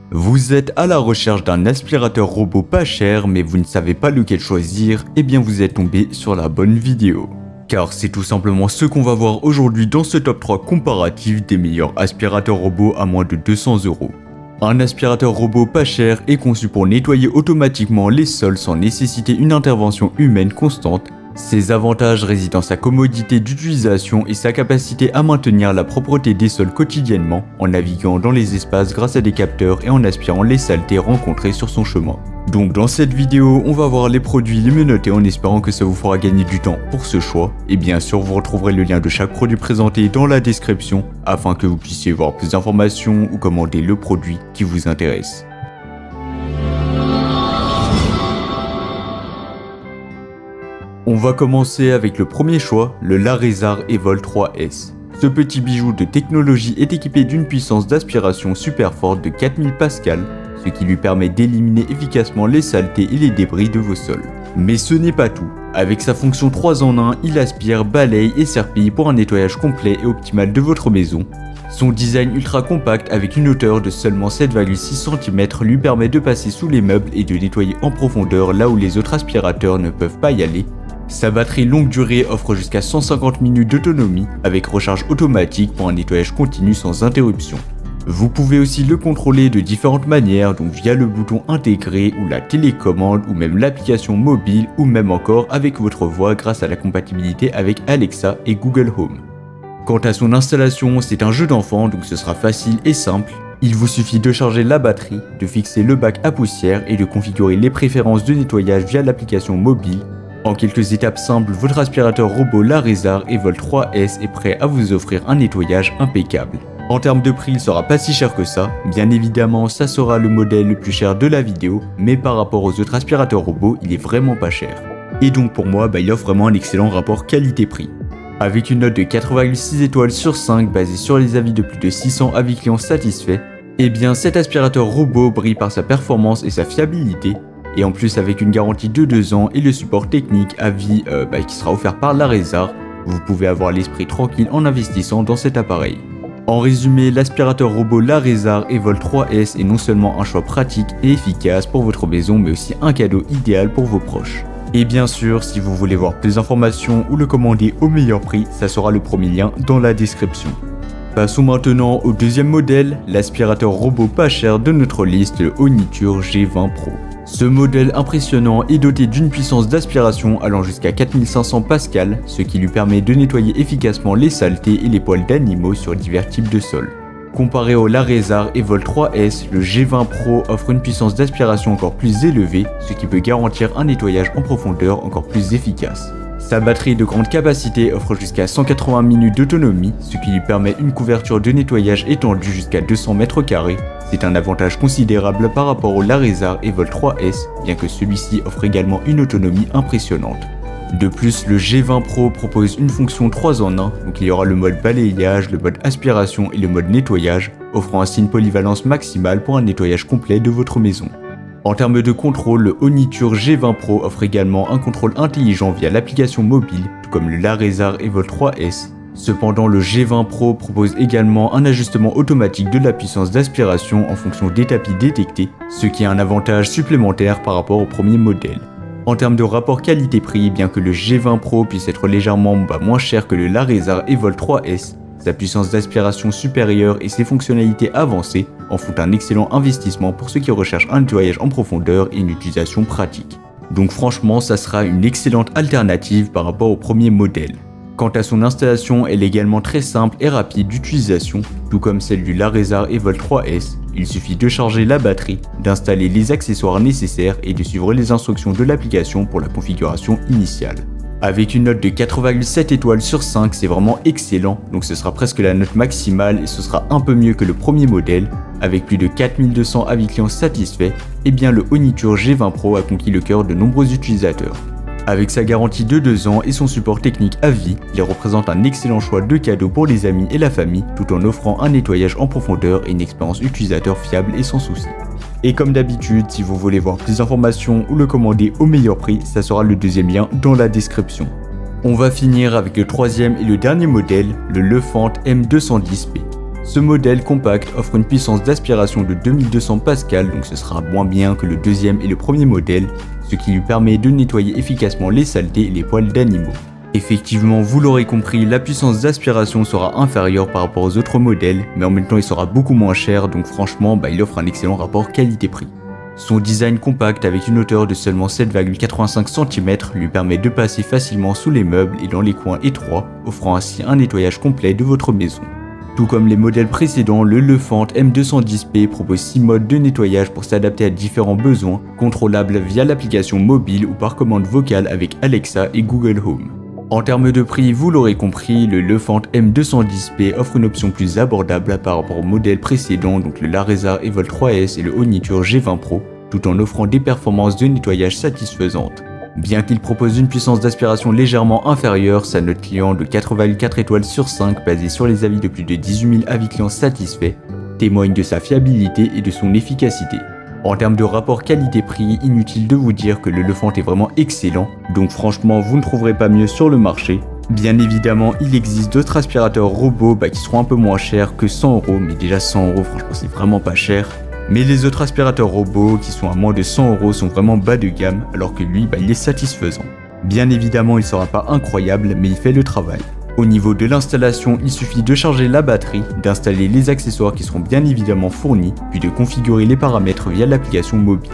Vous êtes à la recherche d'un aspirateur robot pas cher mais vous ne savez pas lequel choisir, eh bien vous êtes tombé sur la bonne vidéo. Car c'est tout simplement ce qu'on va voir aujourd'hui dans ce top 3 comparatif des meilleurs aspirateurs robots à moins de 200 €. Un aspirateur robot pas cher est conçu pour nettoyer automatiquement les sols sans nécessiter une intervention humaine constante. Ses avantages résident dans sa commodité d'utilisation et sa capacité à maintenir la propreté des sols quotidiennement en naviguant dans les espaces grâce à des capteurs et en aspirant les saletés rencontrées sur son chemin. Donc dans cette vidéo, on va voir les produits les mieux notés en espérant que ça vous fera gagner du temps pour ce choix. Et bien sûr, vous retrouverez le lien de chaque produit présenté dans la description afin que vous puissiez voir plus d'informations ou commander le produit qui vous intéresse. On va commencer avec le premier choix, le Larézar Evol 3S. Ce petit bijou de technologie est équipé d'une puissance d'aspiration super forte de 4000 Pascal, ce qui lui permet d'éliminer efficacement les saletés et les débris de vos sols. Mais ce n'est pas tout. Avec sa fonction 3 en 1, il aspire, balaye et serpille pour un nettoyage complet et optimal de votre maison. Son design ultra compact avec une hauteur de seulement 7,6 cm lui permet de passer sous les meubles et de nettoyer en profondeur là où les autres aspirateurs ne peuvent pas y aller. Sa batterie longue durée offre jusqu'à 150 minutes d'autonomie avec recharge automatique pour un nettoyage continu sans interruption. Vous pouvez aussi le contrôler de différentes manières, donc via le bouton intégré ou la télécommande ou même l'application mobile ou même encore avec votre voix grâce à la compatibilité avec Alexa et Google Home. Quant à son installation, c'est un jeu d'enfant donc ce sera facile et simple. Il vous suffit de charger la batterie, de fixer le bac à poussière et de configurer les préférences de nettoyage via l'application mobile. En quelques étapes simples, votre aspirateur robot Larézar Evol 3S est prêt à vous offrir un nettoyage impeccable. En termes de prix, il sera pas si cher que ça. Bien évidemment, ça sera le modèle le plus cher de la vidéo, mais par rapport aux autres aspirateurs robots, il est vraiment pas cher. Et donc pour moi, il offre vraiment un excellent rapport qualité-prix. Avec une note de 4,6 étoiles sur 5 basée sur les avis de plus de 600 avis clients satisfaits, eh bien cet aspirateur robot brille par sa performance et sa fiabilité. Et en plus avec une garantie de 2 ans et le support technique à vie qui sera offert par Larézar, vous pouvez avoir l'esprit tranquille en investissant dans cet appareil. En résumé, l'aspirateur robot Larézar Evol 3S est non seulement un choix pratique et efficace pour votre maison mais aussi un cadeau idéal pour vos proches. Et bien sûr, si vous voulez voir plus d'informations ou le commander au meilleur prix, ça sera le premier lien dans la description. Passons maintenant au deuxième modèle, l'aspirateur robot pas cher de notre liste, le Oniture G20 Pro. Ce modèle impressionnant est doté d'une puissance d'aspiration allant jusqu'à 4500 Pascal, ce qui lui permet de nettoyer efficacement les saletés et les poils d'animaux sur divers types de sols. Comparé au Larézar Evol 3S, le G20 Pro offre une puissance d'aspiration encore plus élevée, ce qui peut garantir un nettoyage en profondeur encore plus efficace. Sa batterie de grande capacité offre jusqu'à 180 minutes d'autonomie, ce qui lui permet une couverture de nettoyage étendue jusqu'à 200 mètres carrés. C'est un avantage considérable par rapport au Larézar Evol 3S, bien que celui-ci offre également une autonomie impressionnante. De plus, le G20 Pro propose une fonction 3 en 1, donc il y aura le mode balayage, le mode aspiration et le mode nettoyage, offrant ainsi une polyvalence maximale pour un nettoyage complet de votre maison. En termes de contrôle, le Oniture G20 Pro offre également un contrôle intelligent via l'application mobile, tout comme le Larézar Evol 3S. Cependant, le G20 Pro propose également un ajustement automatique de la puissance d'aspiration en fonction des tapis détectés, ce qui est un avantage supplémentaire par rapport au premier modèle. En termes de rapport qualité-prix, bien que le G20 Pro puisse être légèrement moins cher que le Larézar Evol 3S, sa puissance d'aspiration supérieure et ses fonctionnalités avancées en font un excellent investissement pour ceux qui recherchent un nettoyage en profondeur et une utilisation pratique. Donc franchement, ça sera une excellente alternative par rapport au premier modèle. Quant à son installation, elle est également très simple et rapide d'utilisation, tout comme celle du Larézar Evol 3S. Il suffit de charger la batterie, d'installer les accessoires nécessaires et de suivre les instructions de l'application pour la configuration initiale. Avec une note de 4,7 étoiles sur 5, c'est vraiment excellent, donc ce sera presque la note maximale et ce sera un peu mieux que le premier modèle. Avec plus de 4200 avis clients satisfaits, eh bien le Oniture G20 Pro a conquis le cœur de nombreux utilisateurs. Avec sa garantie de 2 ans et son support technique à vie, il représente un excellent choix de cadeau pour les amis et la famille, tout en offrant un nettoyage en profondeur et une expérience utilisateur fiable et sans souci. Et comme d'habitude, si vous voulez voir plus d'informations ou le commander au meilleur prix, ça sera le deuxième lien dans la description. On va finir avec le troisième et le dernier modèle, le Lefant M210P. Ce modèle compact offre une puissance d'aspiration de 2200 pascal, donc ce sera moins bien que le deuxième et le premier modèle, ce qui lui permet de nettoyer efficacement les saletés et les poils d'animaux. Effectivement, vous l'aurez compris, la puissance d'aspiration sera inférieure par rapport aux autres modèles, mais en même temps il sera beaucoup moins cher, donc franchement il offre un excellent rapport qualité-prix. Son design compact avec une hauteur de seulement 7,85 cm lui permet de passer facilement sous les meubles et dans les coins étroits, offrant ainsi un nettoyage complet de votre maison. Tout comme les modèles précédents, le Lefant M210P propose 6 modes de nettoyage pour s'adapter à différents besoins, contrôlables via l'application mobile ou par commande vocale avec Alexa et Google Home. En termes de prix, vous l'aurez compris, le Lefant M210P offre une option plus abordable par rapport aux modèles précédents, donc le Laresar Evolt 3S et le Oniture G20 Pro, tout en offrant des performances de nettoyage satisfaisantes. Bien qu'il propose une puissance d'aspiration légèrement inférieure, sa note client de 4,4 étoiles sur 5 basée sur les avis de plus de 18 000 avis clients satisfaits témoigne de sa fiabilité et de son efficacité. En termes de rapport qualité-prix, inutile de vous dire que le Lefant est vraiment excellent, donc franchement vous ne trouverez pas mieux sur le marché. Bien évidemment, il existe d'autres aspirateurs robots qui seront un peu moins chers que 100 €, mais déjà 100 € franchement c'est vraiment pas cher. Mais les autres aspirateurs robots qui sont à moins de 100 € sont vraiment bas de gamme, alors que lui il est satisfaisant. Bien évidemment il sera pas incroyable, mais il fait le travail. Au niveau de l'installation, il suffit de charger la batterie, d'installer les accessoires qui seront bien évidemment fournis, puis de configurer les paramètres via l'application mobile.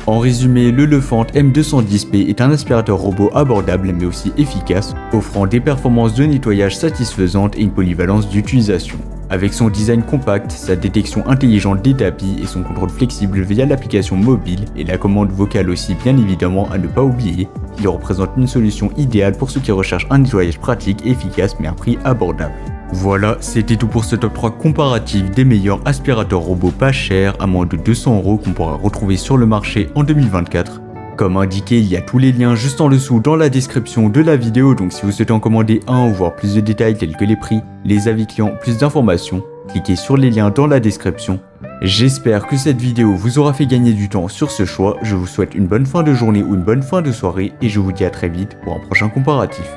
En résumé, le Lefant M210P est un aspirateur robot abordable mais aussi efficace, offrant des performances de nettoyage satisfaisantes et une polyvalence d'utilisation. Avec son design compact, sa détection intelligente des tapis et son contrôle flexible via l'application mobile et la commande vocale aussi bien évidemment à ne pas oublier, il représente une solution idéale pour ceux qui recherchent un nettoyage pratique, efficace mais à un prix abordable. Voilà, c'était tout pour ce top 3 comparatif des meilleurs aspirateurs robots pas chers à moins de 200 € qu'on pourra retrouver sur le marché en 2024. Comme indiqué, il y a tous les liens juste en dessous dans la description de la vidéo, donc si vous souhaitez en commander un ou voir plus de détails tels que les prix, les avis clients, plus d'informations, cliquez sur les liens dans la description. J'espère que cette vidéo vous aura fait gagner du temps sur ce choix, je vous souhaite une bonne fin de journée ou une bonne fin de soirée et je vous dis à très vite pour un prochain comparatif.